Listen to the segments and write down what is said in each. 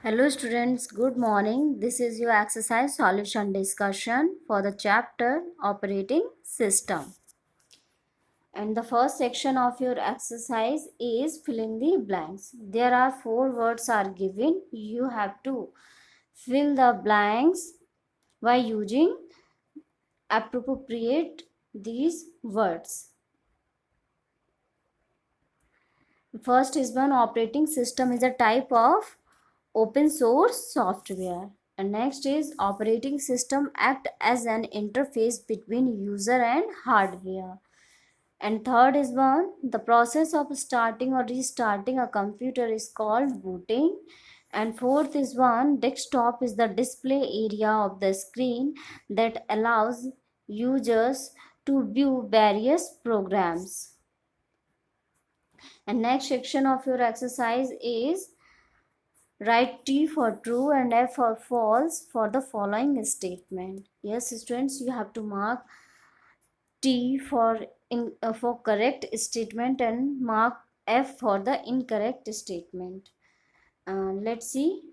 Hello students, good morning. This is your exercise solution discussion for the chapter operating system. And the first section of your exercise is filling the blanks. There are 4 words are given. You have to fill the blanks by using appropriate these words. First is one operating system is a type of open source software. And next is operating system act as an interface between user and hardware. And third is one the process of starting or restarting a computer is called booting. And fourth is one desktop is the display area of the screen that allows users to view various programs. And next section of your exercise is write T for true and F for false for the following statement. Yes, students, you have to mark T for correct statement and mark F for the incorrect statement. Let's see.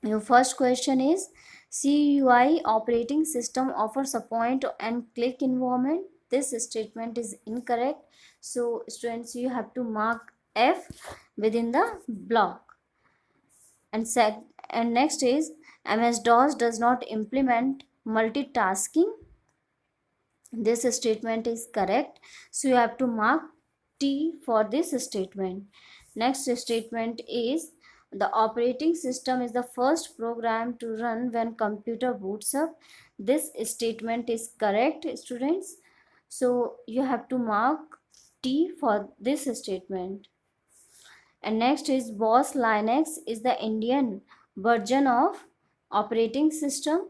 Your first question is CUI operating system offers a point and click environment. This statement is incorrect. So students, you have to mark F within the block. And next is MS-DOS does not implement multitasking. This statement is correct. So you have to mark T for this statement. Next statement is the operating system is the first program to run when computer boots up. This statement is correct, students. So you have to mark T for this statement. And next is Boss Linux is the Indian version of operating system.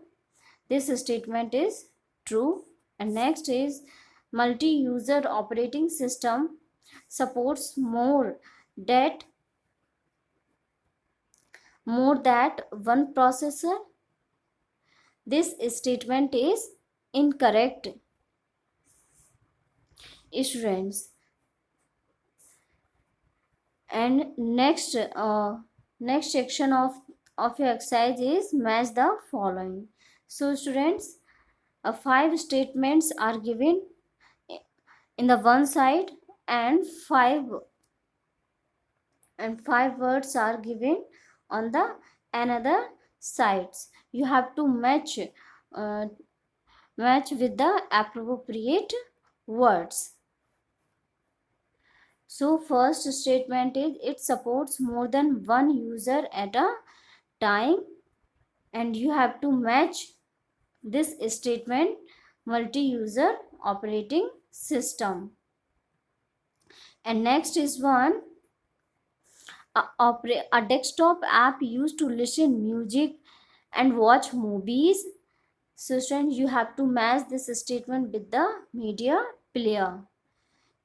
This statement is true. And next is multi-user operating system supports that more that one processor. This statement is incorrect, students. And next section of your exercise is match the following. So students, 5 statements are given in the one side and five words are given on the another sides. You have to match with the appropriate words. So first statement is it supports more than one user at a time, and you have to match this statement multi-user operating system. And next is one a desktop app used to listen music and watch movies. So students, you have to match this statement with the media player.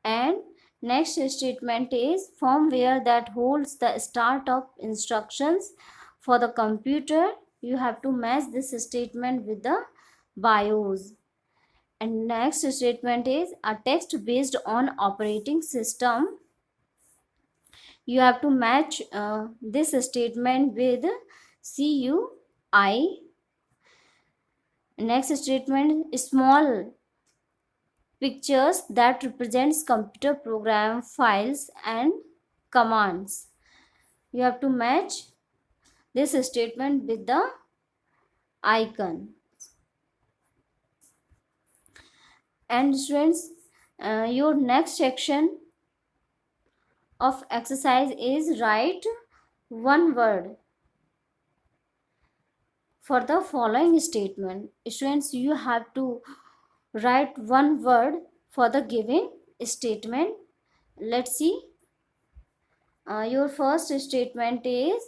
And next statement is firmware that holds the startup instructions for the computer. You have to match this statement with the BIOS. And next statement is a text based on operating system. You have to match this statement with CUI. Next statement, small pictures that represents computer program files and commands. You have to match this statement with the icon. And students, your next section of exercise is write one word for the following statement. Students, you have to write one word for the given statement. Let's see. Your first statement is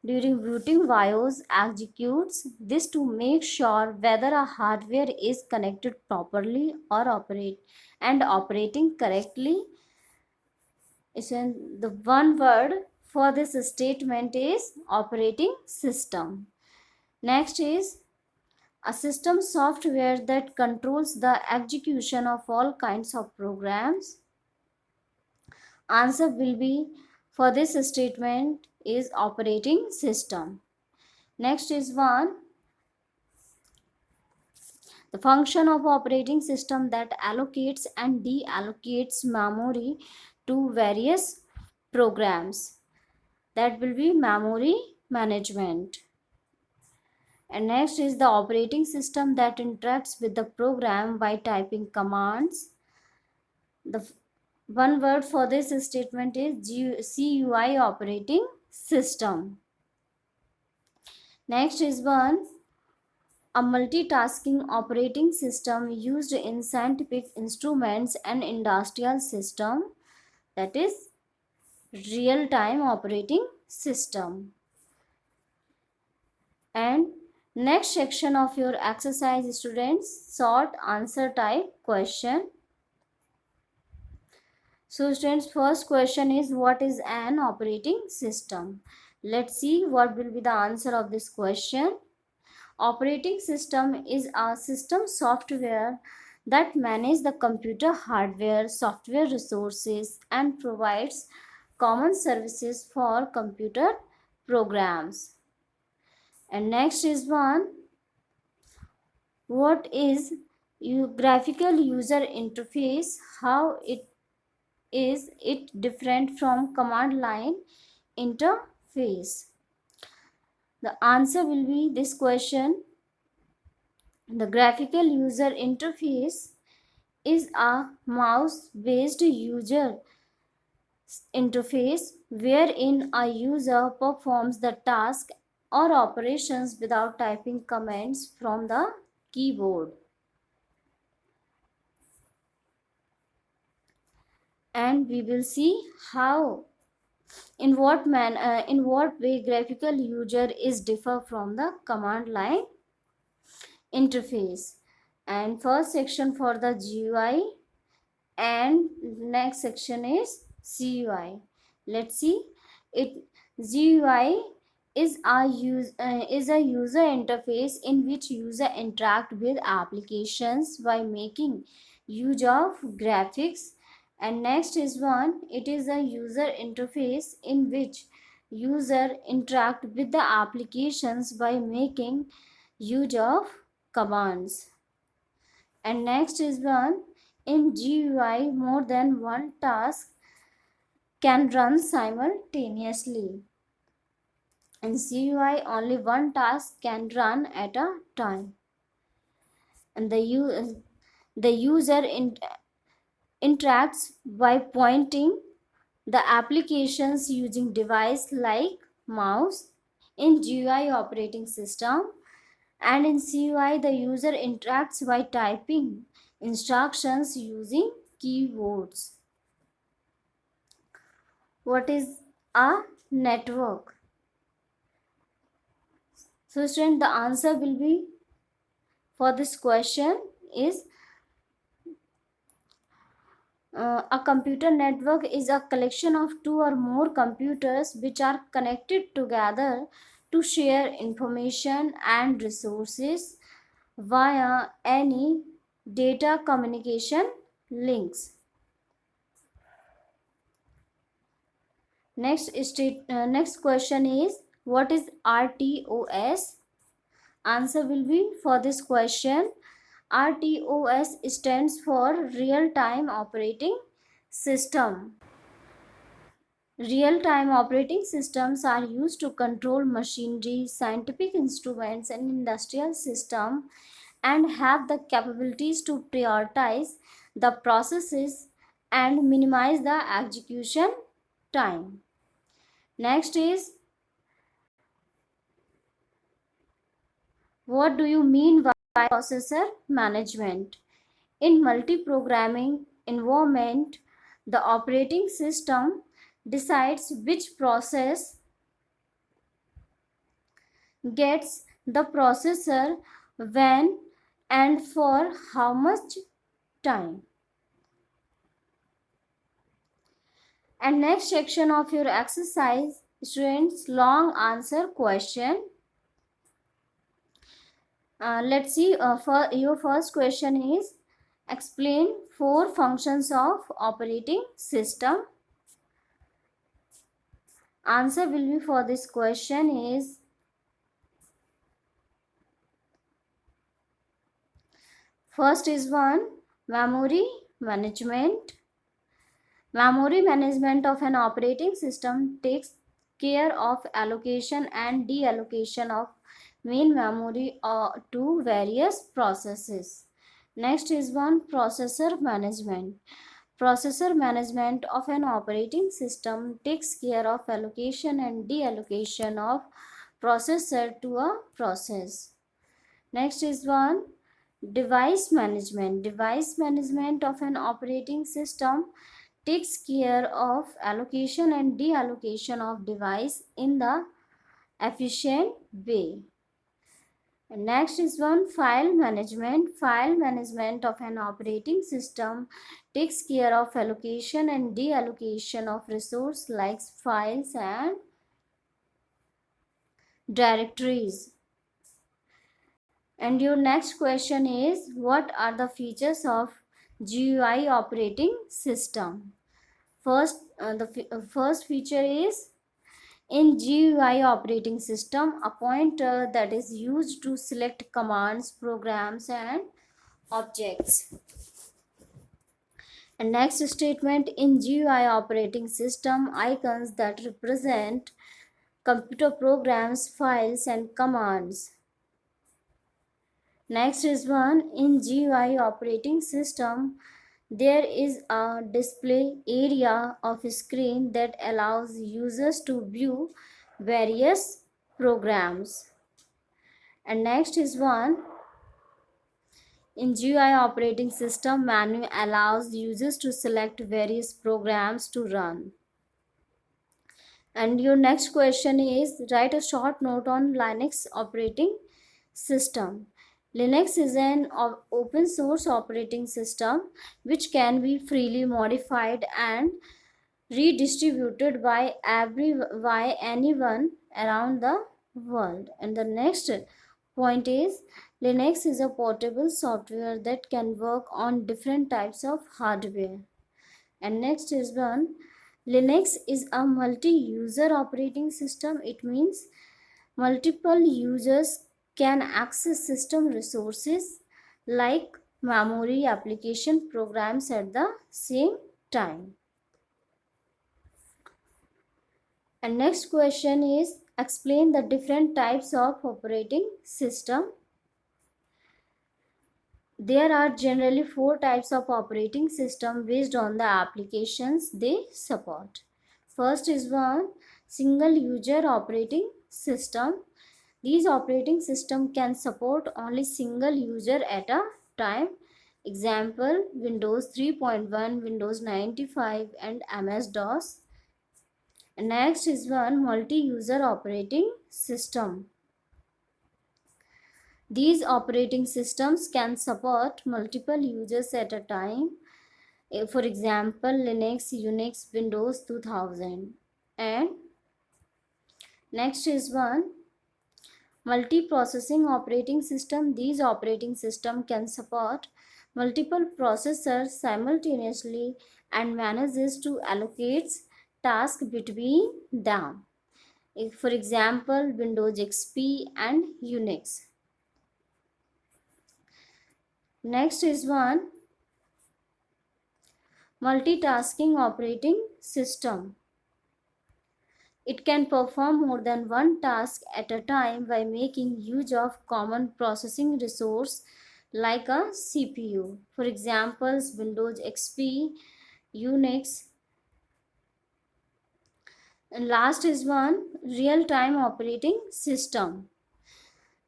during booting BIOS executes this to make sure whether a hardware is connected properly or operating correctly. So the one word for this statement is operating system. Next is a system software that controls the execution of all kinds of programs. Answer will be for this statement is operating system. Next is one, the function of operating system that allocates and deallocates memory to various programs. That will be memory management. And next is the operating system that interacts with the program by typing commands. The one word for this statement is CUI operating system. Next is one, a multitasking operating system used in scientific instruments and industrial system, that is real-time operating system. And next section of your exercise, students, short answer type question. So students, first question is, what is an operating system? Let's see what will be the answer of this question. Operating system is a system software that manages the computer hardware, software resources, and provides common services for computer programs. And next is one, what is graphical user interface? How is it different from command line interface? The answer will be this question. The graphical user interface is a mouse-based user interface wherein a user performs the task or operations without typing commands from the keyboard. And we will see how in what way graphical user is differ from the command line interface. And first section for the GUI and next section is CUI. Let's see it. GUI is a user interface in which user interact with applications by making use of graphics. And next is one, it is a user interface in which user interact with the applications by making use of commands. And next is one, in GUI more than one task can run simultaneously. In CUI only one task can run at a time. And the user interacts by pointing the applications using device like mouse in GUI operating system. And in CUI the user interacts by typing instructions using keywords. What is a network? So student, the answer will be for this question is a computer network is a collection of two or more computers which are connected together to share information and resources via any data communication links. Next question is, what is RTOS? Answer will be for this question, RTOS stands for real-time operating system. Real-time operating systems are used to control machinery, scientific instruments, and industrial systems and have the capabilities to prioritize the processes and minimize the execution time. Next is, what do you mean by processor management? In multi-programming environment, the operating system decides which process gets the processor when and for how much time. And next section of your exercise, students, long answer question. Let's see, for your first question is, explain 4 functions of operating system. Answer will be for this question is first is one, memory management. Memory management of an operating system takes care of allocation and deallocation of main memory to various processes. Next is one, processor management. Processor management of an operating system takes care of allocation and deallocation of processor to a process. Next is one, device management. Device management of an operating system takes care of allocation and deallocation of device in the efficient way. And next is one, file management. File management of an operating system takes care of allocation and deallocation of resource like files and directories. And your next question is, what are the features of GUI operating system? First, first feature is, in GUI operating system, a pointer that is used to select commands, programs, and objects. And next statement, in GUI operating system, icons that represent computer programs, files, and commands. Next is one, in GUI operating system, there is a display area of screen that allows users to view various programs. And next is one, in GUI operating system, menu allows users to select various programs to run. And your next question is, write a short note on Linux operating system. Linux is an open source operating system which can be freely modified and redistributed by anyone around the world. And the next point is, Linux is a portable software that can work on different types of hardware. And next is one, Linux is a multi-user operating system. It means multiple users can access system resources like memory, application, programs at the same time. And next question is, explain the different types of operating system. There are generally 4 types of operating system based on the applications they support. First is one, single user operating system. These operating system can support only single user at a time. Example, Windows 3.1, Windows 95 and MS-DOS. Next is one, multi-user operating system. These operating systems can support multiple users at a time. For example, Linux, Unix, Windows 2000. And next is one, multi-processing operating system. These operating system can support multiple processors simultaneously and manages to allocate tasks between them. For example, Windows XP and Unix. Next is one, multitasking operating system. It can perform more than one task at a time by making use of common processing resource like a CPU. For examples, Windows XP, Unix. And last is one, real-time operating system.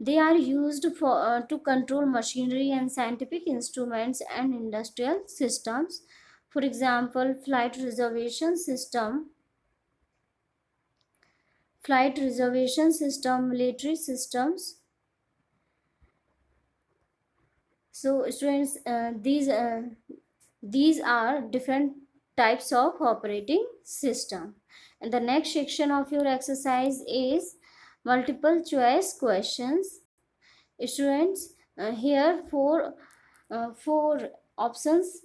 They are used to control machinery and scientific instruments and industrial systems. For example, flight reservation system, military systems. So students, these are different types of operating system. And the next section of your exercise is multiple choice questions. Students, here four options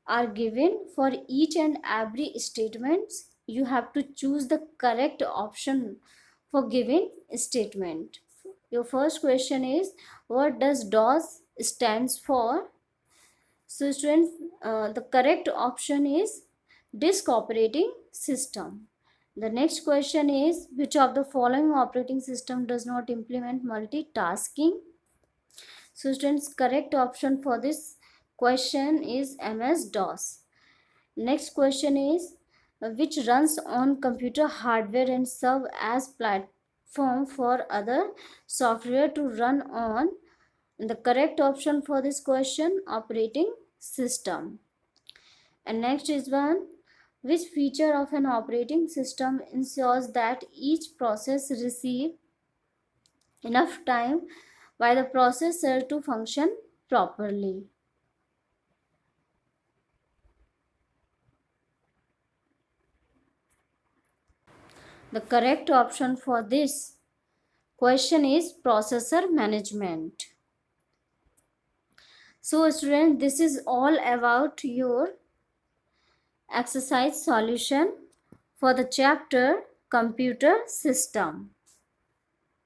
are given for each and every statements. you have to choose the correct option for given statement. Your first question is, what does DOS stands for? So students, the correct option is disk operating system. The next question is, which of the following operating system does not implement multitasking? So students, correct option for this question is MS-DOS. Next question is, which runs on computer hardware and serve as platform for other software to run on? And the correct option for this question, operating system. And next is one, which feature of an operating system ensures that each process receive enough time by the processor to function properly? The correct option for this question is processor management. So students, this is all about your exercise solution for the chapter computer system.